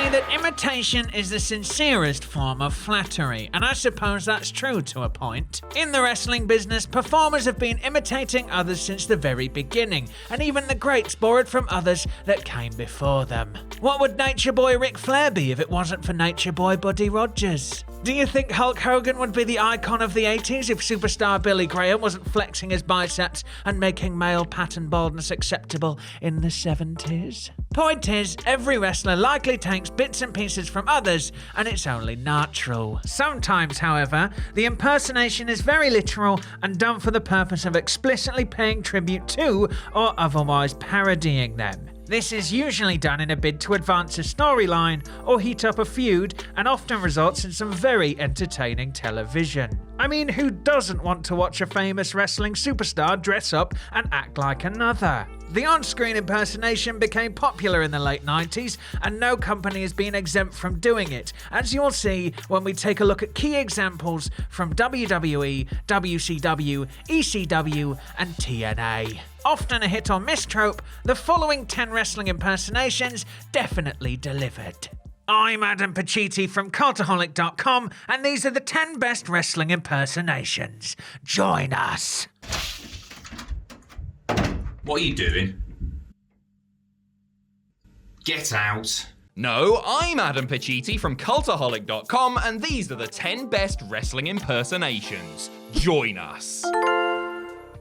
say that imitation is the sincerest form of flattery, and I suppose that's true to a point. In the wrestling business, performers have been imitating others since the very beginning, and even the greats borrowed from others that came before them. What would Nature Boy Ric Flair be if it wasn't for Nature Boy Buddy Rogers? Do you think Hulk Hogan would be the icon of the 80s if superstar Billy Graham wasn't flexing his biceps and making male pattern baldness acceptable in the 70s? Point is, every wrestler likely takes bits and pieces from others, and it's only natural. Sometimes, however, the impersonation is very literal and done for the purpose of explicitly paying tribute to or otherwise parodying them. This is usually done in a bid to advance a storyline or heat up a feud, and often results in some very entertaining television. I mean, who doesn't want to watch a famous wrestling superstar dress up and act like another? The on-screen impersonation became popular in the late 90s, and no company has been exempt from doing it, as you'll see when we take a look at key examples from WWE, WCW, ECW, and TNA. Often a hit or miss trope, the following 10 wrestling impersonations definitely delivered. I'm Adam Pacitti from Cultaholic.com, and these are the 10 best wrestling impersonations. Join us. What are you doing? Get out. No, I'm Adam Pacitti from Cultaholic.com, and these are the 10 best wrestling impersonations. Join us.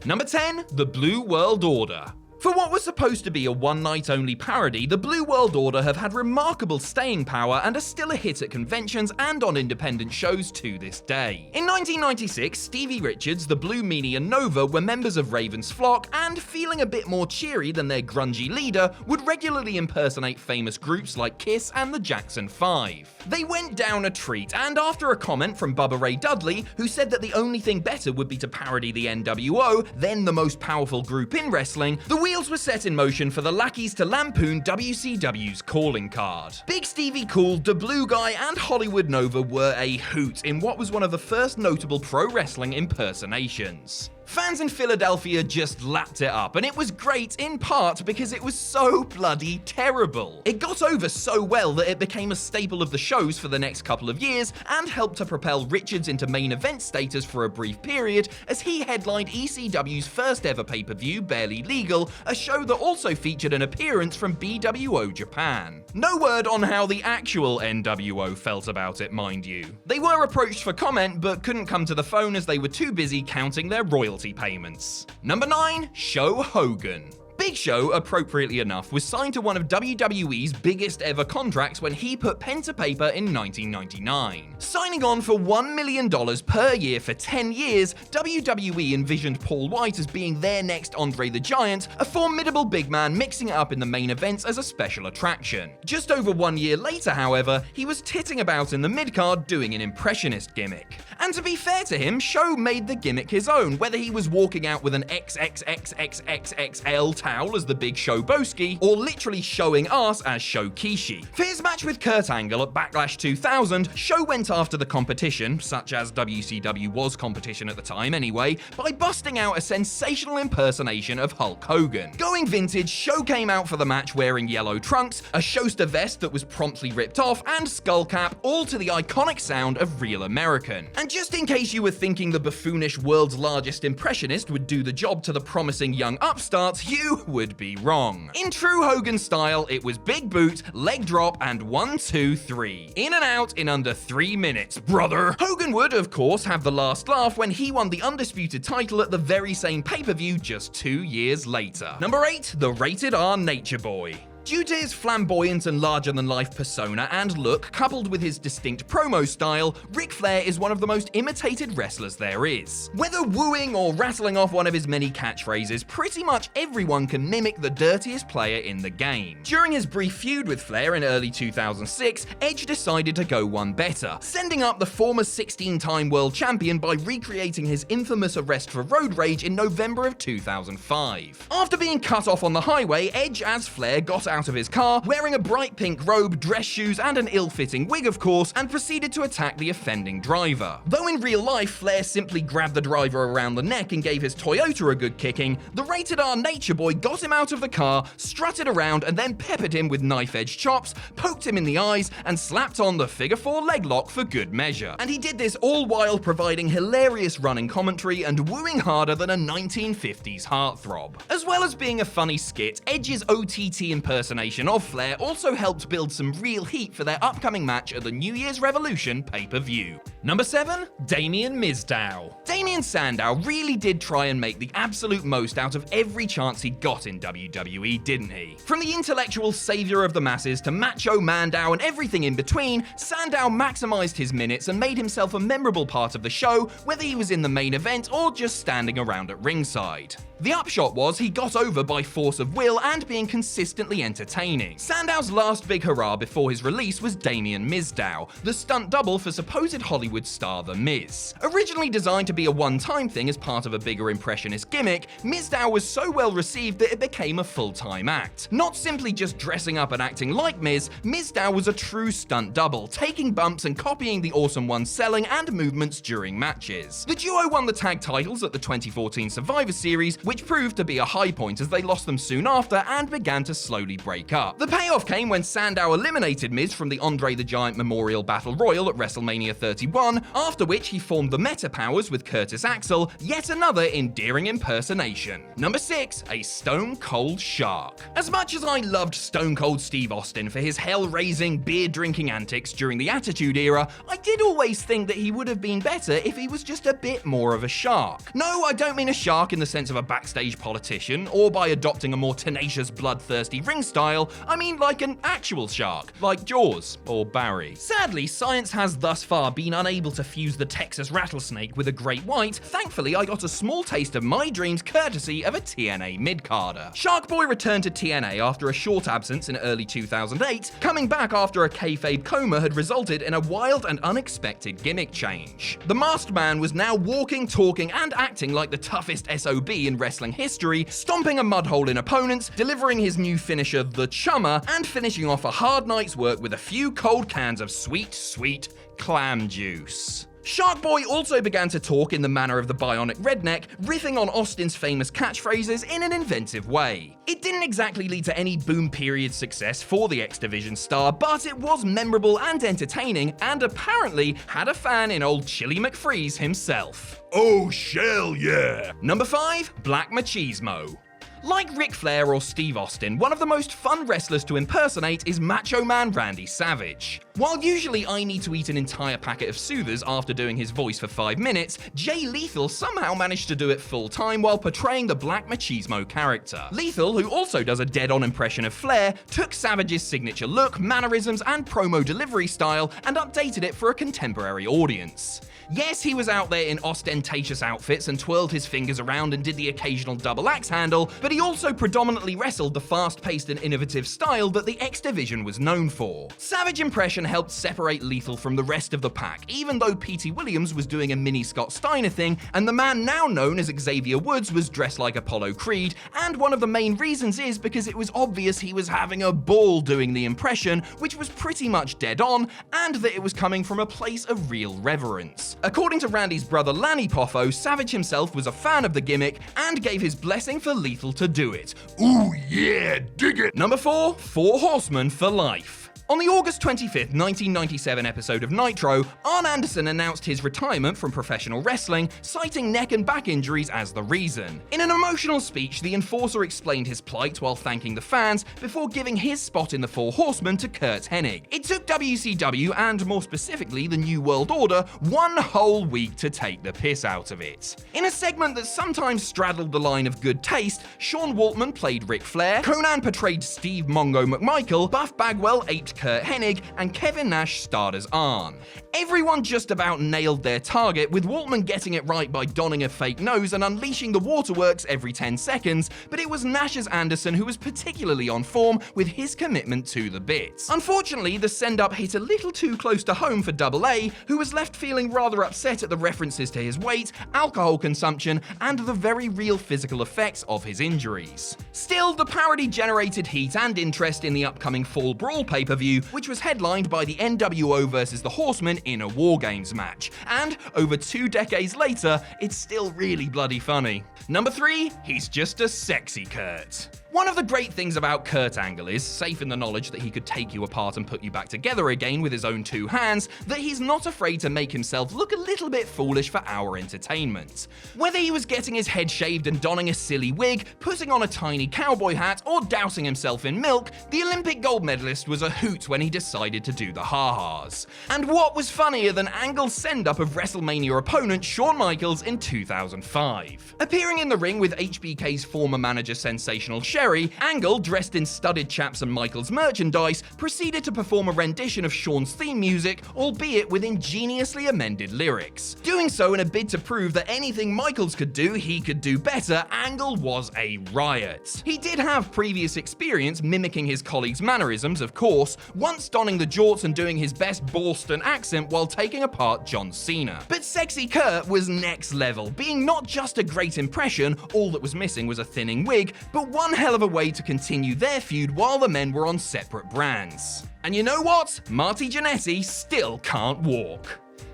Number 10, The Blue World Order. For what was supposed to be a one-night-only parody, the Blue World Order have had remarkable staying power and are still a hit at conventions and on independent shows to this day. In 1996, Stevie Richards, the Blue Meanie and Nova were members of Raven's flock and, feeling a bit more cheery than their grungy leader, would regularly impersonate famous groups like Kiss and the Jackson 5. They went down a treat, and after a comment from Bubba Ray Dudley, who said that the only thing better would be to parody the NWO, then the most powerful group in wrestling, the wheels were set in motion for the lackeys to lampoon WCW's calling card. Big Stevie Cool, the Blue Guy, and Hollywood Nova were a hoot in what was one of the first notable pro wrestling impersonations. Fans in Philadelphia just lapped it up, and it was great in part because it was so bloody terrible. It got over so well that it became a staple of the shows for the next couple of years and helped to propel Richards into main event status for a brief period as he headlined ECW's first ever pay-per-view, Barely Legal, a show that also featured an appearance from BWO Japan. No word on how the actual NWO felt about it, mind you. They were approached for comment but couldn't come to the phone as they were too busy counting their royalty payments. Number 9, Show Hogan. Big Show, appropriately enough, was signed to one of WWE's biggest ever contracts when he put pen to paper in 1999. Signing on for $1 million per year for 10 years, WWE envisioned Paul White as being their next Andre the Giant, a formidable big man mixing it up in the main events as a special attraction. Just over 1 year later, however, he was titting about in the midcard doing an impressionist gimmick. And to be fair to him, Show made the gimmick his own, whether he was walking out with an XXXXXXL towel as the Big Showboski, or literally showing ass as Show-Kishi. For his match with Kurt Angle at Backlash 2000, Show went after the competition, such as WCW was competition at the time anyway, by busting out a sensational impersonation of Hulk Hogan. Going vintage, Show came out for the match wearing yellow trunks, a Showster vest that was promptly ripped off, and skull cap, all to the iconic sound of Real American. And just in case you were thinking the buffoonish world's largest impressionist would do the job to the promising young upstarts, you would be wrong. In true Hogan style, it was big boot, leg drop, and 1, 2, 3. In and out in under 3 minutes, brother. Hogan would, of course, have the last laugh when he won the undisputed title at the very same pay-per-view just 2 years later. Number 8, the Rated R Nature Boy. Due to his flamboyant and larger-than-life persona and look, coupled with his distinct promo style, Ric Flair is one of the most imitated wrestlers there is. Whether wooing or rattling off one of his many catchphrases, pretty much everyone can mimic the dirtiest player in the game. During his brief feud with Flair in early 2006, Edge decided to go one better, sending up the former 16-time world champion by recreating his infamous arrest for road rage in November of 2005. After being cut off on the highway, Edge as Flair got out out of his car, wearing a bright pink robe, dress shoes, and an ill-fitting wig of course, and proceeded to attack the offending driver. Though in real life, Flair simply grabbed the driver around the neck and gave his Toyota a good kicking, the rated R Nature Boy got him out of the car, strutted around, and then peppered him with knife-edge chops, poked him in the eyes, and slapped on the figure 4 leg lock for good measure. And he did this all while providing hilarious running commentary and wooing harder than a 1950s heartthrob. As well as being a funny skit, Edge's OTT impersonation of Flair also helped build some real heat for their upcoming match at the New Year's Revolution pay-per-view. Number 7, Damian Misdow. Damien Sandow really did try and make the absolute most out of every chance he got in WWE, didn't he? From the intellectual savior of the masses to macho Mandow and everything in between, Sandow maximized his minutes and made himself a memorable part of the show, whether he was in the main event or just standing around at ringside. The upshot was he got over by force of will and being consistently entertaining. Sandow's last big hurrah before his release was Damian Misdow, the stunt double for supposed Hollywood star The Miz. Originally designed to be a one-time thing as part of a bigger impressionist gimmick, Misdow was so well received that it became a full-time act. Not simply just dressing up and acting like Miz, Misdow was a true stunt double, taking bumps and copying the Awesome One's selling and movements during matches. The duo won the tag titles at the 2014 Survivor Series, which proved to be a high point as they lost them soon after and began to slowly break up. The payoff came when Sandow eliminated Miz from the Andre the Giant Memorial Battle Royal at WrestleMania 31, after which he formed the Meta Powers with Curtis Axel, yet another endearing impersonation. Number 6, a Stone Cold Shark. As much as I loved Stone Cold Steve Austin for his hell-raising, beer-drinking antics during the Attitude Era, I did always think that he would have been better if he was just a bit more of a shark. No, I don't mean a shark in the sense of a backstage politician, or by adopting a more tenacious, bloodthirsty ring style. I mean like an actual shark, like Jaws or Barry. Sadly, science has thus far been unable to fuse the Texas rattlesnake with a great white. Thankfully, I got a small taste of my dreams courtesy of a TNA mid-carder. Shark Boy returned to TNA after a short absence in early 2008, coming back after a kayfabe coma had resulted in a wild and unexpected gimmick change. The Masked Man was now walking, talking, and acting like the toughest SOB in wrestling history, stomping a mudhole in opponents, delivering his new finisher, the Chummer, and finishing off a hard night's work with a few cold cans of sweet, sweet clam juice. Shark Boy also began to talk in the manner of the Bionic Redneck, riffing on Austin's famous catchphrases in an inventive way. It didn't exactly lead to any boom period success for the X Division star, but it was memorable and entertaining, and apparently had a fan in old Chili McFreeze himself. Oh, shell yeah! Number 5, Black Machismo. Like Ric Flair or Steve Austin, one of the most fun wrestlers to impersonate is Macho Man Randy Savage. While usually I need to eat an entire packet of soothers after doing his voice for 5 minutes, Jay Lethal somehow managed to do it full time while portraying the Black Machismo character. Lethal, who also does a dead-on impression of Flair, took Savage's signature look, mannerisms, and promo delivery style and updated it for a contemporary audience. Yes, he was out there in ostentatious outfits and twirled his fingers around and did the occasional double axe handle, but he also predominantly wrestled the fast-paced and innovative style that the X Division was known for. Savage impression helped separate Lethal from the rest of the pack, even though P.T. Williams was doing a mini Scott Steiner thing, and the man now known as Xavier Woods was dressed like Apollo Creed, and one of the main reasons is because it was obvious he was having a ball doing the impression, which was pretty much dead on, and that it was coming from a place of real reverence. According to Randy's brother Lanny Poffo, Savage himself was a fan of the gimmick and gave his blessing for Lethal to do it. Ooh yeah, dig it! Number 4, 4 Horsemen for Life. On the August 25th, 1997 episode of Nitro, Arn Anderson announced his retirement from professional wrestling, citing neck and back injuries as the reason. In an emotional speech, the Enforcer explained his plight while thanking the fans before giving his spot in the 4 Horsemen to Kurt Hennig. It took WCW, and more specifically the New World Order, 1 whole week to take the piss out of it. In a segment that sometimes straddled the line of good taste, Sean Waltman played Ric Flair, Conan portrayed Steve Mongo McMichael, Buff Bagwell aped Curt Hennig, and Kevin Nash starred as Arn. Everyone just about nailed their target, with Waltman getting it right by donning a fake nose and unleashing the waterworks every 10 seconds, but it was Nash's Anderson who was particularly on form with his commitment to the bit. Unfortunately, the send-up hit a little too close to home for Double A, who was left feeling rather upset at the references to his weight, alcohol consumption, and the very real physical effects of his injuries. Still, the parody generated heat and interest in the upcoming Fall Brawl pay-per-view, which was headlined by the NWO vs. the Horsemen in a War Games match. And over 2 decades later, it's still really bloody funny. Number 3, he's just a sexy Kurt. One of the great things about Kurt Angle is, safe in the knowledge that he could take you apart and put you back together again with his own 2 hands, that he's not afraid to make himself look a little bit foolish for our entertainment. Whether he was getting his head shaved and donning a silly wig, putting on a tiny cowboy hat, or dousing himself in milk, the Olympic gold medalist was a hoot when he decided to do the ha-has. And what was funnier than Angle's send-up of WrestleMania opponent Shawn Michaels in 2005? Appearing in the ring with HBK's former manager Sensational Sherry, Angle, dressed in studded chaps and Michaels merchandise, proceeded to perform a rendition of Shawn's theme music, albeit with ingeniously amended lyrics. Doing so in a bid to prove that anything Michaels could do, he could do better, Angle was a riot. He did have previous experience mimicking his colleagues' mannerisms, of course, once donning the jorts and doing his best Boston accent while taking apart John Cena. But Sexy Kurt was next level, being not just a great impression, all that was missing was a thinning wig, but one hell of a way to continue their feud while the men were on separate brands. And you know what? Marty Jannetty still can't walk.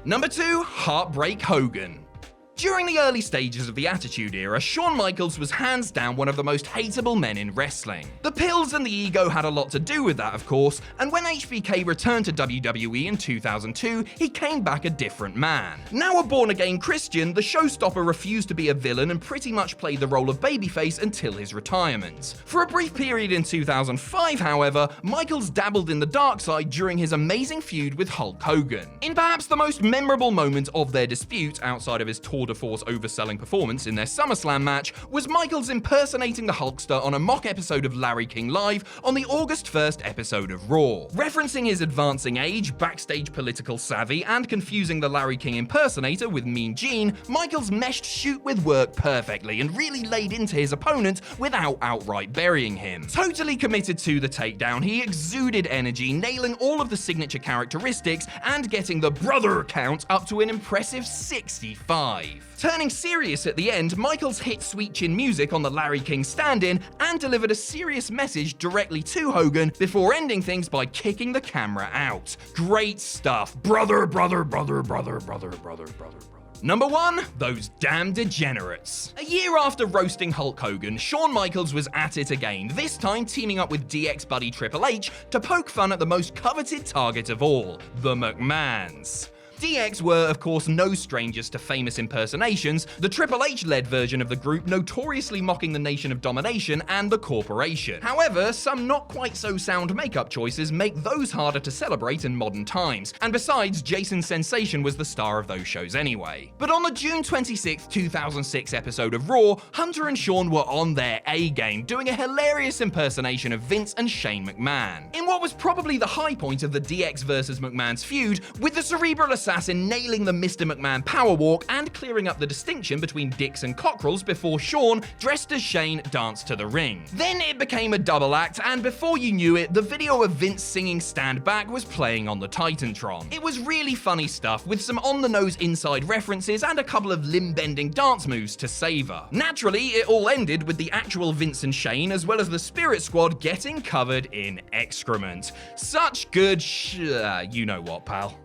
Number 2, Heartbreak Hogan. During the early stages of the Attitude Era, Shawn Michaels was hands down one of the most hateable men in wrestling. The pills and the ego had a lot to do with that, of course, and when HBK returned to WWE in 2002, he came back a different man. Now a born-again Christian, the showstopper refused to be a villain and pretty much played the role of babyface until his retirement. For a brief period in 2005, however, Michaels dabbled in the dark side during his amazing feud with Hulk Hogan. In perhaps the most memorable moment of their dispute, outside of his tour de force overselling performance in their SummerSlam match, was Michaels impersonating the Hulkster on a mock episode of Larry King Live on the August 1st episode of Raw. Referencing his advancing age, backstage political savvy, and confusing the Larry King impersonator with Mean Gene, Michaels meshed shoot with work perfectly and really laid into his opponent without outright burying him. Totally committed to the takedown, he exuded energy, nailing all of the signature characteristics and getting the brother count up to an impressive 65. Turning serious at the end, Michaels hit Sweet Chin music on the Larry King stand-in and delivered a serious message directly to Hogan before ending things by kicking the camera out. Great stuff. Brother. Number 1, those damn degenerates. A year after roasting Hulk Hogan, Shawn Michaels was at it again, this time teaming up with DX buddy Triple H to poke fun at the most coveted target of all, the McMahons. DX were, of course, no strangers to famous impersonations, the Triple H-led version of the group notoriously mocking the Nation of Domination and the Corporation. However, some not quite so sound makeup choices make those harder to celebrate in modern times, and besides, Jason Sensation was the star of those shows anyway. But on the June 26, 2006 episode of Raw, Hunter and Shawn were on their A-game, doing a hilarious impersonation of Vince and Shane McMahon. In what was probably the high point of the DX versus McMahon's feud, with the cerebral assassin nailing the Mr. McMahon powerwalk and clearing up the distinction between dicks and cockerels before Shawn, dressed as Shane, danced to the ring. Then it became a double act, and before you knew it, the video of Vince singing Stand Back was playing on the Titantron. It was really funny stuff, with some on-the-nose inside references and a couple of limb-bending dance moves to savor. Naturally, it all ended with the actual Vince and Shane, as well as the Spirit Squad, getting covered in excrement. Such good you know what, pal.